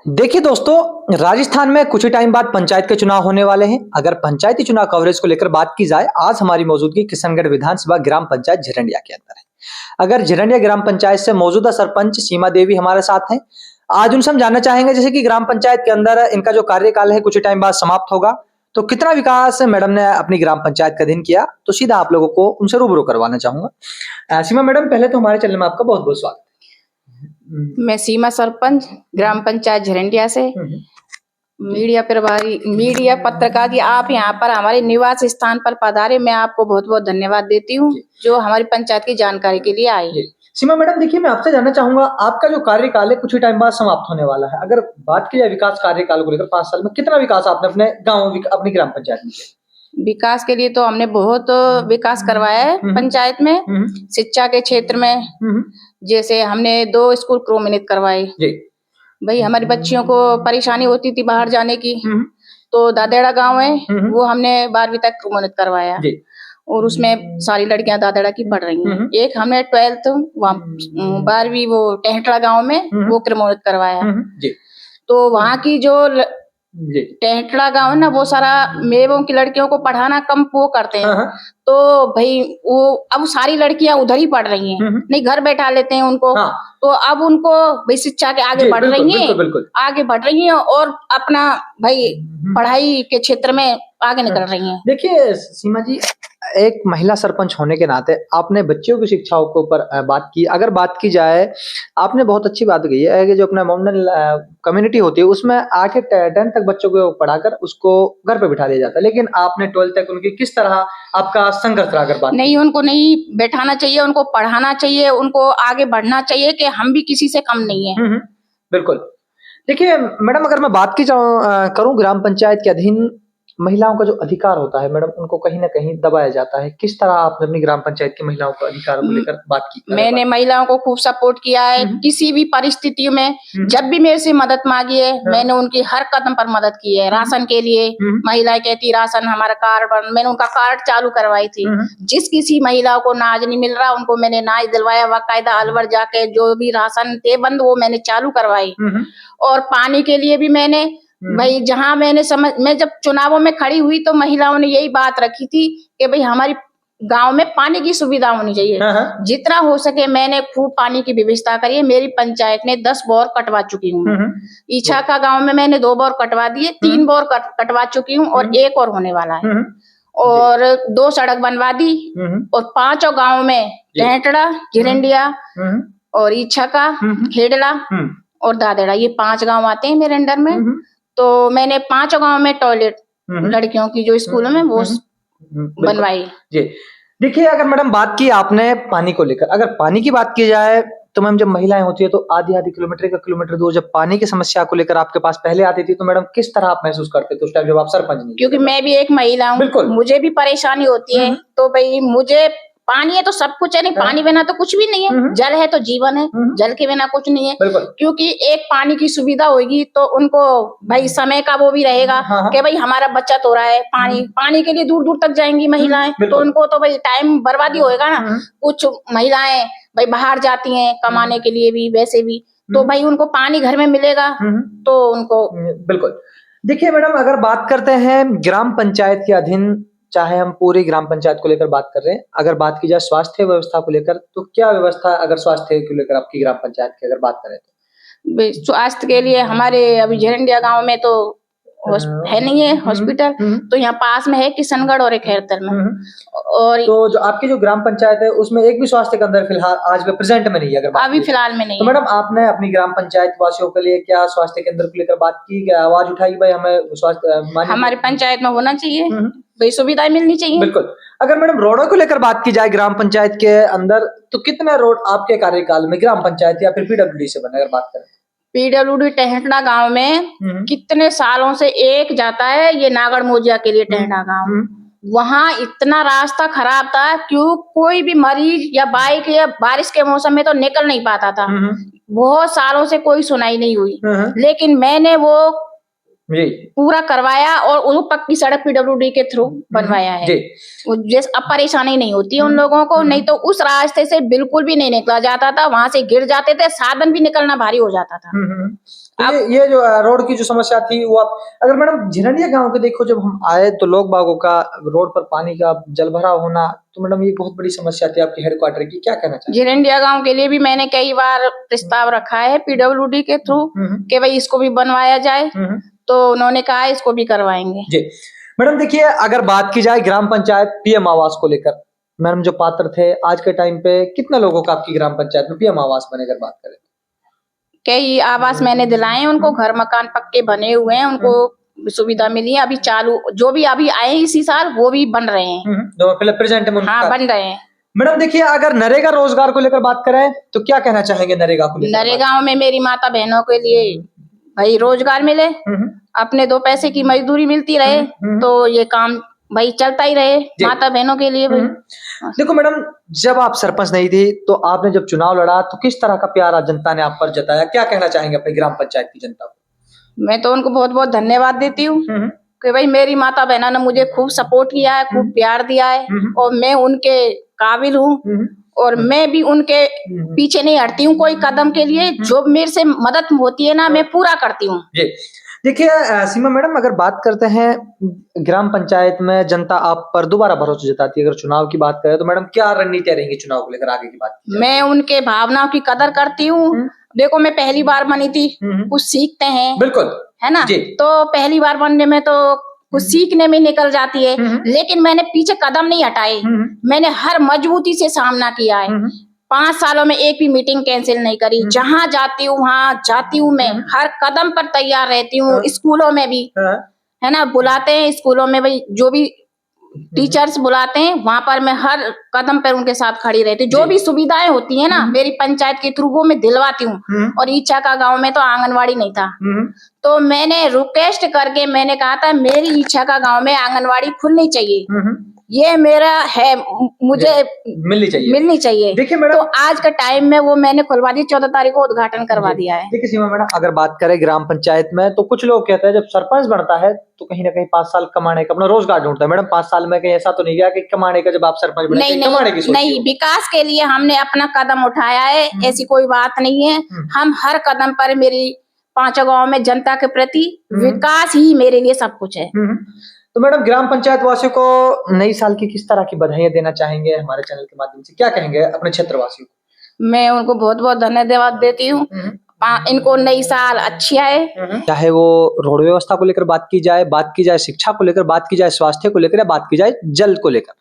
देखिए दोस्तों, राजस्थान में कुछ ही टाइम बाद पंचायत के चुनाव होने वाले हैं। अगर पंचायती चुनाव कवरेज को लेकर बात की जाए, आज हमारी मौजूदगी किशनगढ़ विधानसभा ग्राम पंचायत झिरंडिया के अंदर है। अगर झिरंडिया ग्राम पंचायत से मौजूदा सरपंच सीमा देवी हमारे साथ हैं। आज उनसे हम जानना चाहेंगे जैसे कि ग्राम पंचायत के अंदर इनका जो कार्यकाल है कुछ ही टाइम बाद समाप्त होगा, तो कितना विकास मैडम ने अपनी ग्राम पंचायत का अधीन किया, तो सीधा आप लोगों को उनसे रूबरू करवाना चाहूंगा। सीमा मैडम, पहले तो हमारे चैनल में आपका बहुत बहुत स्वागत है। मैं सीमा सरपंच ग्राम पंचायत झिरंडिया से मीडिया प्रभारी मीडिया पत्रकार की आप यहाँ पर हमारे निवास स्थान पर पधारे, मैं आपको बहुत बहुत धन्यवाद देती हूँ जो हमारी पंचायत की जानकारी के लिए आई है। सीमा मैडम, देखिए मैं आपसे जानना चाहूंगा, आपका जो कार्यकाल है कुछ ही टाइम बाद समाप्त होने वाला है। अगर बात की जाए विकास कार्यकाल को लेकर 5 साल में कितना विकास आपने अपने गांव अपनी ग्राम पंचायत में किया? विकास के लिए तो हमने बहुत विकास करवाया है पंचायत में। शिक्षा के क्षेत्र में जैसे हमने 2 स्कूल क्रमोन्नत करवाए। भाई हमारी बच्चियों को परेशानी होती थी बाहर जाने की, तो दादेड़ा गांव है वो हमने 12वीं तक क्रमोन्नत करवाया और उसमें सारी लड़कियां दादेड़ा की पढ़ रही हैं। एक हमने 12th 12वीं वो टेहटड़ा गांव में वो क्रमोन्नत करवाया। तो वहाँ की जो टेहटड़ा गांव है ना, वो सारा मेवों की लड़कियों को पढ़ाना कम वो करते हैं। तो भाई वो अब सारी लड़कियां उधर ही पढ़ रही हैं, नहीं घर बैठा लेते हैं उनको। तो अब उनको भाई शिक्षा के आगे बढ़ रही हैं, आगे बढ़ रही हैं और अपना भाई पढ़ाई के क्षेत्र में आगे निकल रही हैं। देखिए सीमा जी, एक महिला सरपंच होने के नाते आपने बच्चियों की शिक्षाओं के ऊपर बात की। अगर बात की जाए, आपने बहुत अच्छी बात कही है कि जो अपना मोमडन कम्युनिटी होती है उसमें आके 10th तक बच्चों को पढ़ाकर उसको घर पे बिठा दिया जाता है, लेकिन आपने 12th तक उनकी किस तरह आपका संघर्ष रहा? अगर बात नहीं, उनको नहीं बैठाना चाहिए, उनको पढ़ाना चाहिए, उनको आगे बढ़ना चाहिए कि हम भी किसी से कम नहीं है। बिल्कुल। देखिए मैडम, अगर मैं बात की करूं, ग्राम पंचायत के अधीन महिलाओं का जो अधिकार होता है मैडम, उनको कहीं ना कहीं दबाया जाता है। किस तरह आपने अपनी ग्राम पंचायत की महिलाओं के अधिकारों को लेकर बात की? मैंने महिलाओं को खूब सपोर्ट किया है किसी भी परिस्थितियों में। जब भी मेरे से मदद मांगी है मैंने उनकी हर कदम पर मदद की है। राशन के लिए महिलाएं कहती राशन हमारा कार्ड बन, मैंने उनका कार्ड चालू करवाई थी। जिस किसी महिला को नाज नहीं मिल रहा उनको मैंने नाज दिलवाया, बाकायदा अलवर जाके जो भी राशन थे बंद वो मैंने चालू करवाई। और पानी के लिए भी मैंने भाई जहाँ मैं जब चुनावों में खड़ी हुई तो महिलाओं ने यही बात रखी थी कि भाई हमारी गांव में पानी की सुविधा होनी चाहिए। जितना हो सके मैंने खूब पानी की व्यवस्था करी है। मेरी पंचायत ने 10 बोर कटवा चुकी हूँ। ईछा का गांव में मैंने 2 बोर कटवा दिए, 3 बोर कटवा चुकी हूँ और 1 और होने वाला है। और 2 सड़क बनवा दी और 5 गाँव में टेहटड़ा, झिरंडिया और ईछा का, खेड़ला और दादेड़ा, ये 5 गाँव आते हैं मेरे अंडर में। तो मैंने 5 गाँव में टॉयलेट लड़कियों की जो स्कूलों में वो बनवाई। जी देखिए, अगर मैडम बात की आपने पानी को लेकर, अगर पानी की बात की जाए तो मैम जब महिलाएं होती है तो आधी किलोमीटर दूर जब पानी की समस्या को लेकर आपके पास पहले आती थी, तो मैडम किस तरह आप महसूस करते थे उस टाइम जब आप सरपंच नहीं? क्योंकि मैं भी एक महिला हूँ, मुझे भी परेशानी होती है। तो भाई मुझे पानी है तो सब कुछ है, नहीं पानी बिना तो कुछ भी नहीं है। जल है तो जीवन है, जल के बिना कुछ नहीं है। क्योंकि एक पानी की सुविधा होगी तो उनको भाई समय का वो भी रहेगा कि भाई हमारा बचत हो रहा है। पानी के लिए दूर दूर तक जाएंगी महिलाएं, तो उनको तो भाई टाइम बर्बादी होएगा ना। कुछ महिलाएं भाई बाहर जाती हैं कमाने के लिए भी, वैसे भी तो भाई उनको पानी घर में मिलेगा तो उनको बिल्कुल। देखिए मैडम, अगर बात करते हैं ग्राम पंचायत के अधीन, चाहे हम पूरी ग्राम पंचायत को लेकर बात कर रहे हैं, अगर बात की जाए स्वास्थ्य व्यवस्था को लेकर, तो क्या व्यवस्था अगर स्वास्थ्य को लेकर आपकी ग्राम पंचायत की अगर बात करें तो? स्वास्थ्य के लिए हमारे अभी झिरंडिया गांव में तो है नहीं है हॉस्पिटल, तो यहाँ पास में है किशनगढ़ और एक खैरतर में। और तो जो आपकी जो ग्राम पंचायत है उसमें एक भी स्वास्थ्य केंद्र फिलहाल आज में प्रेजेंट में नहीं है? अगर अभी फिलहाल में नहीं तो मैडम आपने अपनी ग्राम पंचायत वासियों के लिए क्या स्वास्थ्य केंद्र को लेकर बात की, क्या आवाज उठाई भाई हमें स्वास्थ्य हमारी पंचायत में होना चाहिए, भाई सुविधाएं मिलनी चाहिए? बिल्कुल। अगर मैडम रोडों को लेकर बात की जाए ग्राम पंचायत के अंदर, तो कितने रोड आपके कार्यकाल में ग्राम पंचायत या फिर पीडब्ल्यूडी से बने? अगर बात करें पीडब्ल्यूडी टेहटड़ा गांव में कितने सालों से एक जाता है, ये नागड़ मोजिया के लिए टेहटड़ा गांव। वहाँ इतना रास्ता खराब था, क्यों कोई भी मरीज या बाइक या बारिश के मौसम में तो निकल नहीं पाता था। बहुत सालों से कोई सुनाई नहीं हुई, लेकिन मैंने वो जी पूरा करवाया और वो पक्की सड़क पीडब्ल्यूडी के थ्रू बनवाया है। जी जैसे अब परेशानी नहीं होती है उन लोगों को, नहीं तो उस रास्ते से बिल्कुल भी नहीं निकला जाता था, वहां से गिर जाते थे, साधन भी निकलना भारी हो जाता था। तो ये जो रोड की जो समस्या थी वो आप अगर मैडम झिरंडिया गांव के देखो, जब हम आए तो लोग बागों का रोड पर पानी का जल भराव होना, तो मैडम ये बहुत बड़ी समस्या थी आपकी हेडक्वार्टर की, क्या कहना चाहिए? झिरंडिया गांव के लिए भी मैंने कई बार प्रस्ताव रखा है पीडब्ल्यूडी के थ्रू कि भाई इसको भी बनवाया जाए, तो उन्होंने कहा इसको भी करवाएंगे। जी मैडम देखिए, अगर बात की जाए ग्राम पंचायत पीएम आवास को लेकर, मैडम जो पात्र थे आज के टाइम पे कितने लोगों का आपकी ग्राम पंचायत में पीएम आवास बने, अगर बात करें? कई आवास मैंने दिलाए हैं उनको, घर मकान पक्के बने हुए हैं, उनको सुविधा मिली है। अभी चालू जो भी अभी आए इसी साल वो भी बन रहे हैं। जो पहले प्रेजेंट में हाँ बन रहे हैं। मैडम देखिए, अगर नरेगा रोजगार को लेकर बात करें तो क्या कहना चाहेंगे नरेगा को लेकर? नरेगा में मेरी माता बहनों के लिए भाई रोजगार मिले, अपने 2 पैसे की मजदूरी मिलती रहे, तो ये काम भाई चलता ही रहे माता बहनों के लिए भाई। देखो मैडम, जब आप सरपंच नहीं थी तो आपने जब चुनाव लड़ा तो किस तरह का प्यार जनता ने आप पर जताया, क्या कहना चाहेंगे अपनी ग्राम पंचायत की जनता को? मैं तो उनको बहुत बहुत धन्यवाद देती हूँ कि भाई मेरी माता बहना ने मुझे खूब सपोर्ट किया है, खूब प्यार दिया है, और मैं उनके काबिल हूँ, और मैं भी उनके पीछे नहीं हटती हूँ कोई कदम के लिए। जो मेरे से मदद होती है ना, मैं पूरा करती हूँ। देखिए सीमा मैडम, अगर बात करते हैं ग्राम पंचायत में जनता आप पर दोबारा भरोसा जताती है, अगर चुनाव की बात करें तो मैडम क्या रणनीतियां रहेंगी चुनाव को लेकर आगे की बात? मैं उनके भावनाओं की कदर करती हूँ। देखो मैं पहली बार बनी थी, कुछ सीखते हैं, बिल्कुल है ना, तो पहली बार बनने में तो कुछ सीखने में निकल जाती है, लेकिन मैंने पीछे कदम नहीं हटाए, मैंने हर मजबूती से सामना किया है। 5 सालों में एक भी मीटिंग कैंसिल नहीं करी, जहां जाती हूँ वहां जाती हूँ, मैं हर कदम पर तैयार रहती हूँ। स्कूलों में भी है ना, बुलाते हैं स्कूलों में भाई, जो भी टीचर्स बुलाते हैं वहां पर मैं हर कदम पर उनके साथ खड़ी रहती हूँ। जो भी सुविधाएं होती है ना मेरी पंचायत के थ्रू वो मैं दिलवाती हूँ। और इच्छा का गांव में तो आंगनवाड़ी नहीं था, तो मैंने रिक्वेस्ट करके मैंने कहा था मेरी इच्छा का गांव में आंगनवाड़ी खुलनी चाहिए, ये मेरा है, मुझे मिलनी चाहिए। देखिए मैडम, तो आज के टाइम में वो मैंने खुलवा दी, 14 तारीख को उद्घाटन करवा दिया है। देखिए सीमा मैडम, अगर बात करें ग्राम पंचायत में तो कुछ लोग कहते हैं जब सरपंच बनता है तो कहीं ना कहीं 5 साल कमाने का अपना रोजगार ढूंढता है। मैडम 5 साल में कहीं ऐसा तो नहीं गया कि कमाने का, जब आप सरपंच बने कमाने की सोच? नहीं, विकास के लिए हमने अपना कदम उठाया है, ऐसी कोई बात नहीं है। हम हर कदम पर मेरी 5 गाँव में जनता के प्रति विकास ही मेरे लिए सब कुछ है। तो मैडम ग्राम पंचायत वासियों को नई साल की किस तरह की बधाइयां देना चाहेंगे हमारे चैनल के माध्यम से, क्या कहेंगे अपने क्षेत्र वासियों को? मैं उनको बहुत बहुत धन्यवाद देती हूँ, इनको नई साल अच्छी आए। चाहे वो रोड व्यवस्था को लेकर बात की जाए शिक्षा को लेकर बात की जाए, स्वास्थ्य को लेकर, या बात की जाए जल को लेकर,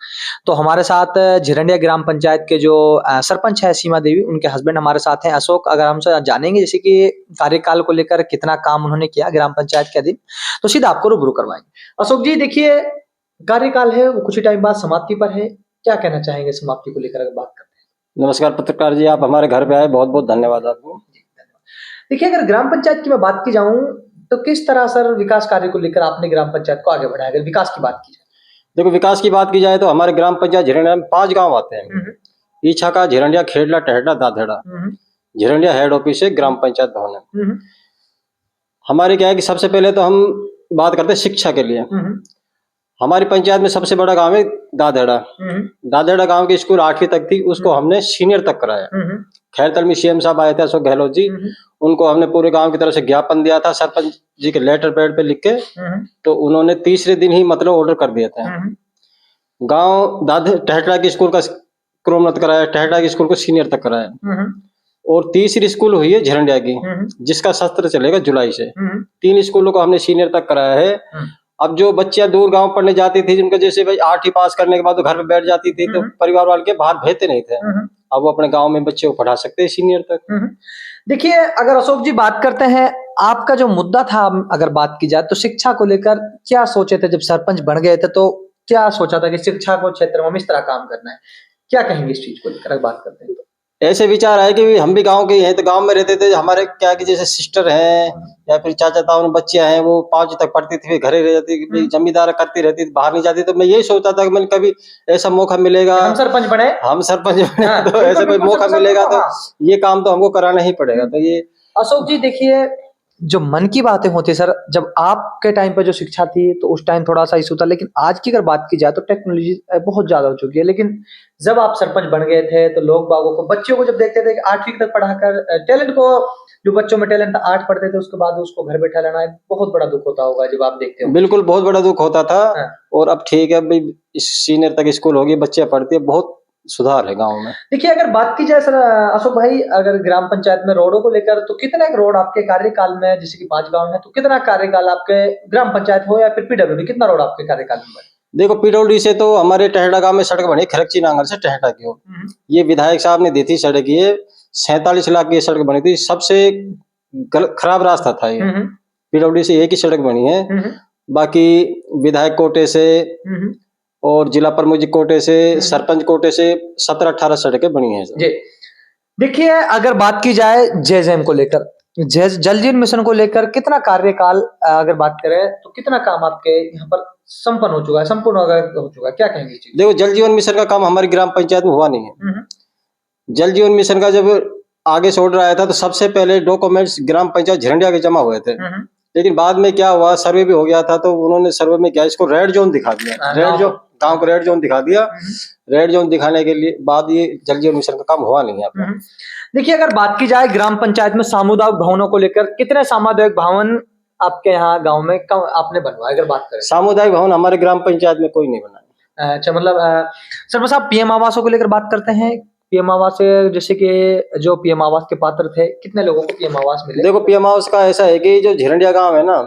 तो हमारे साथ झिरंडिया ग्राम पंचायत के जो सरपंच है सीमा देवी, उनके हस्बैंड हमारे साथ हैं अशोक। अगर हमसे जानेंगे जैसे कि कार्यकाल को लेकर कितना काम उन्होंने किया ग्राम पंचायत के अधीन, तो सीधा आपको रूबरू करवाएंगे। अशोक जी देखिए, कार्यकाल है वो कुछ ही टाइम बाद समाप्ति पर है, क्या कहना चाहेंगे समाप्ति को लेकर अगर बात करते हैं? नमस्कार पत्रकार जी, आप हमारे घर पे आए, बहुत बहुत धन्यवाद आपको। देखिए, अगर ग्राम पंचायत की मैं बात की जाऊं तो किस तरह सर विकास कार्य को लेकर आपने ग्राम पंचायत को आगे बढ़ाया, अगर विकास की बात की जाए? देखो, विकास की बात की जाए तो हमारे ग्राम पंचायत झिरंडिया में 5 गांव आते हैं। ईछा का, झिरंडिया, खेड़ला, टहडा, दाधेड़ा। झिरंडिया हेड ऑफिस है, ग्राम पंचायत भवन है। हमारे क्या है कि सबसे पहले तो हम बात करते हैं शिक्षा के लिए। हमारी पंचायत में सबसे बड़ा गांव है दाधेड़ा। दाधेड़ा गांव की स्कूल 8वीं तक थी, उसको हमने सीनियर तक कराया। खैरतल में सीएम साहब आए थे, अशोक गहलोत जी, उनको हमने पूरे गांव की तरफ से ज्ञापन दिया था सरपंच जी के लेटर पैड पे लिख के, तो उन्होंने तीसरे दिन ही मतलब ऑर्डर कर दिया था। गांव टहडा की स्कूल का क्रमोन्नत कराया, टहडा की स्कूल को सीनियर तक कराया, और तीसरी स्कूल हुई है झिरंडिया की, जिसका सत्र चलेगा जुलाई से। 3 स्कूलों को हमने सीनियर तक कराया है। अब जो बच्चियां दूर गांव पढ़ने जाती थी, जिनका जैसे भाई 8वीं पास करने के बाद तो घर पे बैठ जाती थी, तो परिवार वाले के बाहर भेजते नहीं थे, अब वो अपने गांव में बच्चे को पढ़ा सकते हैं सीनियर तक। देखिए, अगर अशोक जी बात करते हैं, आपका जो मुद्दा था अगर बात की जाए तो शिक्षा को लेकर क्या सोचे थे जब सरपंच बन गए थे, तो क्या सोचा था कि शिक्षा को क्षेत्र में हम इस तरह काम करना है, क्या कहेंगे इस चीज को लेकर अगर बात करते हैं तो? ऐसे विचार आए कि हम भी गांव के हैं, तो गांव में रहते थे, हमारे क्या कि जैसे सिस्टर हैं या फिर चाचा ताऊ बच्चियां हैं, वो 5 तक पढ़ती थी, घरे रह जाती, जमींदार करती रहती थी, बाहर नहीं जाती। तो मैं यही सोचता था कि मैंने कभी ऐसा मौका मिलेगा, हम सरपंच बने, तो ऐसा कोई मौका मिलेगा तो ये काम तो हमको कराना ही पड़ेगा। तो ये अशोक जी देखिए, जो मन की बातें होती है सर, जब आपके टाइम पे जो शिक्षा थी तो उस टाइम थोड़ा सा इशू था, लेकिन आज की अगर बात की जाए तो टेक्नोलॉजी बहुत ज्यादा हो चुकी है। लेकिन जब आप सरपंच बन गए थे तो लोग बागों को, बच्चों को जब देखते थे कि 8वीं तक पढ़ाकर टैलेंट को, जो बच्चों में टैलेंट था 8 पढ़ते थे उसके बाद उसको घर बैठा लेना, एक बहुत बड़ा दुख होता होगा जब आप देखते हो। बिल्कुल बहुत बड़ा दुख होता था। हाँ। और अब ठीक है भाई, सीनियर तक स्कूल होगी, बच्चे पढ़ते हैं, बहुत सुधार है गांव में। देखिए अगर बात की जाए सर अशोक भाई, अगर ग्राम पंचायत में रोडों को लेकर तो कितना एक रोड आपके कार्यकाल में, जैसे कि 5 गांव है तो कितना कार्यकाल आपके ग्राम पंचायत हो या फिर पीडब्ल्यूडी, कितना रोड आपके कार्यकाल में बने? देखो पीडब्ल्यूडी से तो हमारे टहडा गांव में सड़क बनी, खरकची नांगल से टहडा की ओर। ये विधायक साहब ने दी थी सड़क, ये 47 लाख की सड़क बनी थी। सबसे खराब रास्ता था ये। पीडब्ल्यूडी से एक ही सड़क बनी है। बाकी विधायक कोटे से और जिला प्रमुख जी कोटे से, सरपंच कोटे से 17-18 सड़कें बनी है जी। देखिए अगर बात की जाए जेजेएम को लेकर, जल जीवन मिशन को लेकर कितना कार्यकाल अगर बात करें तो कितना काम आपके यहाँ पर संपन्न हो चुका है, संपूर्ण हो चुका है, क्या कहेंगे इस चीज? देखो जल जीवन मिशन का काम हमारी ग्राम पंचायत में हुआ नहीं है। जल जीवन मिशन का जब आगे से ऑर्डर आया था तो सबसे पहले डॉक्यूमेंट्स ग्राम पंचायत झरंडिया के जमा हुए थे। लेकिन बाद में क्या हुआ, सर्वे भी हो गया था तो उन्होंने सर्वे में क्या इसको रेड जोन दिखा दिया, रेड जोन गांव को रेड जोन दिखा दिया। रेड जोन दिखाने के लिए बाद ये जल जीवन मिशन का काम हुआ नहीं है। देखिए अगर बात की जाए ग्राम पंचायत में सामुदायिक भवनों को लेकर, कितने सामुदायिक भवन आपके यहाँ गांव में आपने बनवाया अगर बात करें? सामुदायिक भवन हमारे ग्राम पंचायत में कोई नहीं बनाया। अच्छा, मतलब सर बस आप पीएम आवासों को लेकर बात करते हैं, पीएम आवास जैसे कि जो पीएम आवास के पात्र थे कितने लोगों को पीएम आवास मिले? देखो पीएम आवास का ऐसा है कि जो झरंडिया गांव है ना,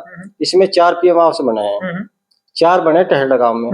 इसमें 4 पीएम आवास बने हैं। 4 बने टहडा गांव में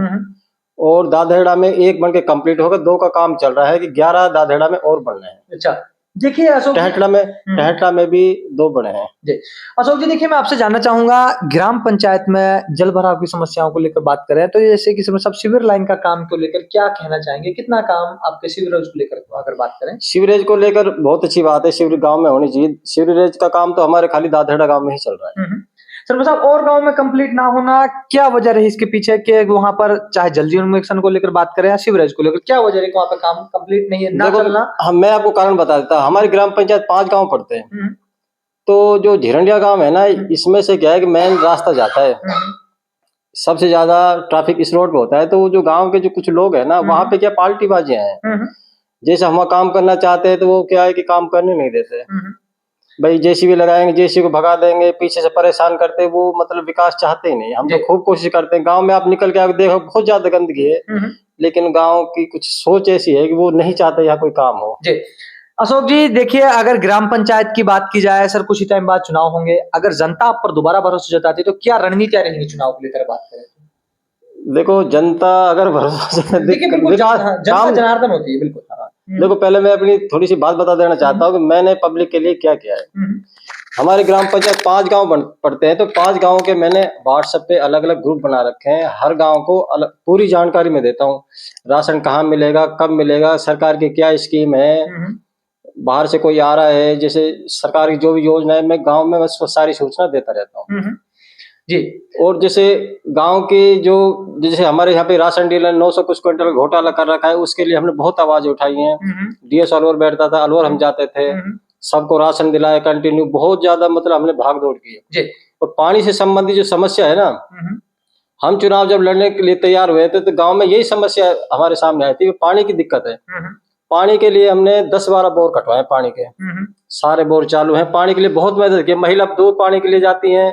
और दादेड़ा में 1 बन के कंप्लीट होगा, 2 का काम चल रहा है कि 11 दादेड़ा में और बनने हैं। अच्छा देखिए अशोक, टहडा में भी 2 बने हैं जी। अशोक जी देखिए मैं आपसे जानना चाहूंगा, ग्राम पंचायत में जल भराव की समस्याओं को लेकर बात करें तो जैसे कि सब सीवर लाइन का काम को लेकर क्या कहना चाहेंगे, कितना काम आपके सीवरेज को लेकर अगर बात करें? सीवरेज को लेकर बहुत अच्छी बात है, सीवरेज गांव में होनी चाहिए। सीवरेज का काम तो हमारे खाली दादेड़ा गांव में ही चल रहा है। सर साहब और गांव में कंप्लीट ना होना क्या वजह रही इसके पीछे, कि वहां पर चाहे जल जीवन मिशन को लेकर बात करें या सीवरेज को लेकर, क्या वजह है कि वहां पर काम कंप्लीट नहीं है ना चलना? मैं आपको कारण बता देता हूँ। हमारी ग्राम पंचायत 5 गांव पड़ते हैं। तो जो झरंडिया गांव है ना, इसमें से क्या है कि मेन रास्ता जाता है, सबसे ज्यादा ट्रैफिक इस रोड पे होता है। तो जो गांव के जो कुछ लोग है ना, वहां पे क्या पार्टी बाजियां हैं। जैसे हम काम करना चाहते हैं तो वो क्या है कि काम करने नहीं देते। भाई जेसीबी लगाएंगे, जेसीबी को भगा देंगे, पीछे से परेशान करते, वो मतलब विकास चाहते ही नहीं। हम तो खूब कोशिश करते हैं। गांव में आप निकल के आगे देखो बहुत ज्यादा गंदगी है, लेकिन गांव की कुछ सोच ऐसी है कि वो नहीं चाहते यहाँ कोई काम हो। जी अशोक जी देखिए अगर ग्राम पंचायत की बात की जाए सर, कुछ ही टाइम बाद चुनाव होंगे, अगर जनता आप पर दोबारा भरोसा जताती तो क्या रणनीति रहेंगी चुनाव को लेकर बात करें? देखो जनता अगर भरोसा, जनता जनार्दन होती है बिल्कुल। देखो पहले मैं अपनी थोड़ी सी बात बता देना चाहता हूँ कि मैंने पब्लिक के लिए क्या किया है। हमारे ग्राम पंचायत 5 गांव पड़ते हैं, तो 5 गांव के मैंने व्हाट्सएप पे अलग अलग ग्रुप बना रखे हैं। हर गांव को पूरी जानकारी में देता हूँ, राशन कहाँ मिलेगा, कब मिलेगा, सरकार की क्या स्कीम है, बाहर से कोई आ रहा है, जैसे सरकार की जो भी योजना है, मैं गांव में बस सारी सूचना देता रहता हूँ जी। और जैसे गांव की जो, जैसे हमारे यहाँ पे राशन डीलर 900 कुछ क्विंटल घोटाला कर रखा है, उसके लिए हमने बहुत आवाज उठाई है। डीएस अलवर बैठता था, अलवर हम जाते थे, सबको राशन दिलाया कंटिन्यू, बहुत ज्यादा मतलब हमने भाग दौड़ की है। और पानी से संबंधित जो समस्या है ना, हम चुनाव जब लड़ने के लिए तैयार हुए थे तो गांव में यही समस्या हमारे सामने आई थी, पानी की दिक्कत है। पानी के लिए हमने 10-12 बोर कटवाए, पानी के सारे बोर चालू हैं। पानी के लिए बहुत मदद की, महिला दूर पानी के लिए जाती हैं,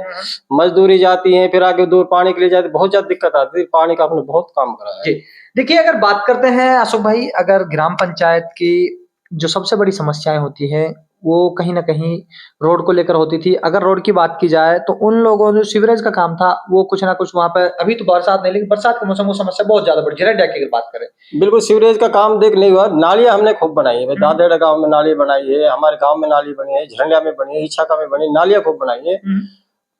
मजदूरी जाती हैं, फिर आगे दूर पानी के लिए जाती, बहुत ज्यादा दिक्कत आती है। पानी का आपने बहुत काम करा है। देखिए अगर बात करते हैं अशोक भाई, अगर ग्राम पंचायत की जो सबसे बड़ी समस्याएं होती है वो कहीं ना कहीं रोड को लेकर होती थी। अगर रोड की बात की जाए तो उन लोगों जो सीवरेज का काम था वो कुछ ना कुछ वहां पर, अभी तो बरसात नहीं लेकिन बरसात के मौसम में समस्या बहुत ज्यादा बढ़ी। झरंडिया की अगर बात करें, बिल्कुल सीवरेज का काम देख नहीं हुआ। नालियां हमने खूब बनाई है, दादेड़ा गांव में नाली बनाई है, हमारे गांव में नाली बनी है, झरंडिया में बनी है, इच्छाका में बनी, नालियां खूब बनाई है।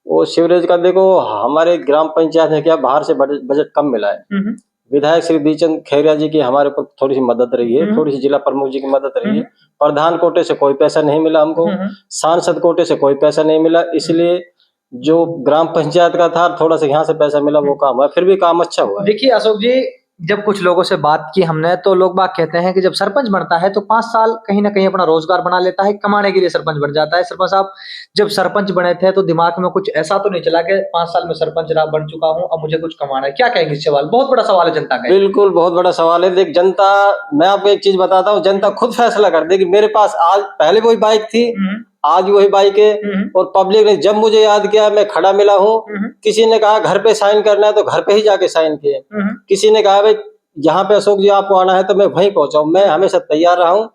वो सीवरेज का देखो हमारे ग्राम पंचायत में क्या बाहर से बजट कम मिला है। विधायक श्री दीचंद खैरिया जी की हमारे ऊपर थोड़ी सी मदद रही है, थोड़ी सी जिला प्रमुख जी की मदद रही है। प्रधान कोटे से कोई पैसा नहीं मिला हमको, सांसद कोटे से कोई पैसा नहीं मिला, इसलिए जो ग्राम पंचायत का था थोड़ा सा यहाँ से पैसा मिला वो काम है, फिर भी काम अच्छा हुआ। देखिए अशोक जी जब कुछ लोगों से बात की हमने तो लोग बात कहते हैं कि जब सरपंच बनता है तो 5 साल कहीं ना कहीं अपना रोजगार बना लेता है, कमाने के लिए सरपंच बन जाता है। सरपंच साहब जब सरपंच बने थे तो दिमाग में कुछ ऐसा तो नहीं चला कि 5 साल में सरपंच बन चुका हूं, अब मुझे कुछ कमाना है? क्या कहेंगे इस सवाल? बहुत बड़ा सवाल है जनता का। बिल्कुल बहुत बड़ा सवाल है। देख जनता, मैं आपको एक चीज बताता हूँ, जनता खुद फैसला कर देगी। मेरे पास आज पहले वही बाइक थी, आज वही बाइक है, और पब्लिक ने जब मुझे याद किया मैं खड़ा मिला हूँ। किसी ने कहा घर पे साइन करना है तो घर पे ही जाके साइन किए। किसी ने कहा भाई यहाँ पे अशोक जी आपको आना है तो मैं वहीं पहुंचा। मैं हमेशा तैयार रहा हूँ,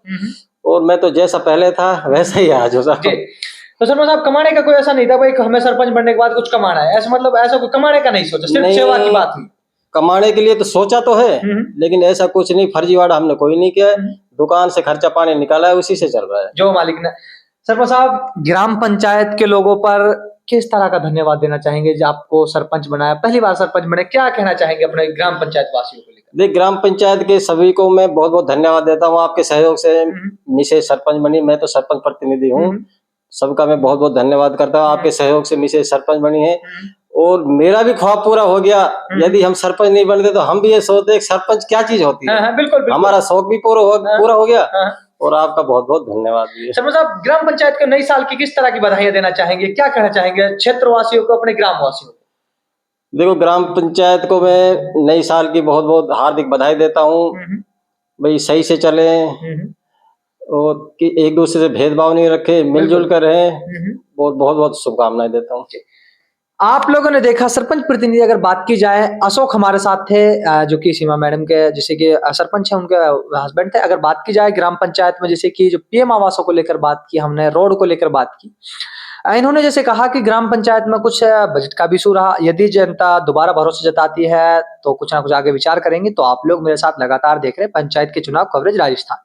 और मैं तो जैसा पहले था वैसा ही आज हो सकता हूँ। तो सरपंच साहब कमाने का कोई ऐसा नहीं था भाई हमें सरपंच बनने के बाद कुछ कमाना है, ऐसा मतलब ऐसा कोई कमाने का नहीं सोचा, सिर्फ सेवा की बात हुई? कमाने के लिए तो सोचा तो है, लेकिन ऐसा कुछ नहीं, फर्जीवाड़ा हमने कोई नहीं किया। दुकान से खर्चा पानी निकाला है, उसी से चल रहा है जो मालिक ने। सरपंच साहब ग्राम पंचायत के लोगों पर किस तरह का धन्यवाद देना चाहेंगे जो आपको सरपंच बनाया, पहली बार सरपंच बने, क्या कहना चाहेंगे अपने ग्राम पंचायत वासियों को लेकर? देख ग्राम पंचायत के सभी को मैं बहुत बहुत धन्यवाद देता हूँ। आपके सहयोग से मिसेज सरपंच बनी, मैं तो सरपंच प्रतिनिधि हूँ। सबका मैं बहुत बहुत धन्यवाद करता हूँ। आपके सहयोग से मिसेज सरपंच बनी है, और मेरा भी ख्वाब पूरा हो गया। यदि हम सरपंच नहीं बनते तो हम भी ये सोचते सरपंच क्या चीज होती है। बिल्कुल। हमारा शौक भी पूरा हो गया, और आपका बहुत बहुत धन्यवाद। सरपंच साहब ग्राम पंचायत को नई साल की किस तरह की बधाइयां देना चाहेंगे, क्या कहना चाहेंगे क्षेत्रवासियों को, अपने ग्राम वासियों को? देखो ग्राम पंचायत को मैं नई साल की बहुत बहुत हार्दिक बधाई देता हूँ। भाई सही से चले, और कि एक दूसरे से भेदभाव नहीं रखे, मिलजुल कर रहें। बहुत बहुत शुभकामनाएं देता हूँ। आप लोगों ने देखा सरपंच प्रतिनिधि, अगर बात की जाए अशोक हमारे साथ थे, जो कि सीमा मैडम के जैसे कि सरपंच है, उनके हस्बैंड थे। अगर बात की जाए ग्राम पंचायत में जैसे कि जो पीएम आवासों को लेकर बात की हमने, रोड को लेकर बात की, इन्होंने जैसे कहा कि ग्राम पंचायत में कुछ बजट का भी इशू रहा, यदि जनता दोबारा भरोसा जताती है तो कुछ ना कुछ आगे विचार करेंगे। तो आप लोग मेरे साथ लगातार देख रहे हैं पंचायत के चुनाव कवरेज राजस्थान।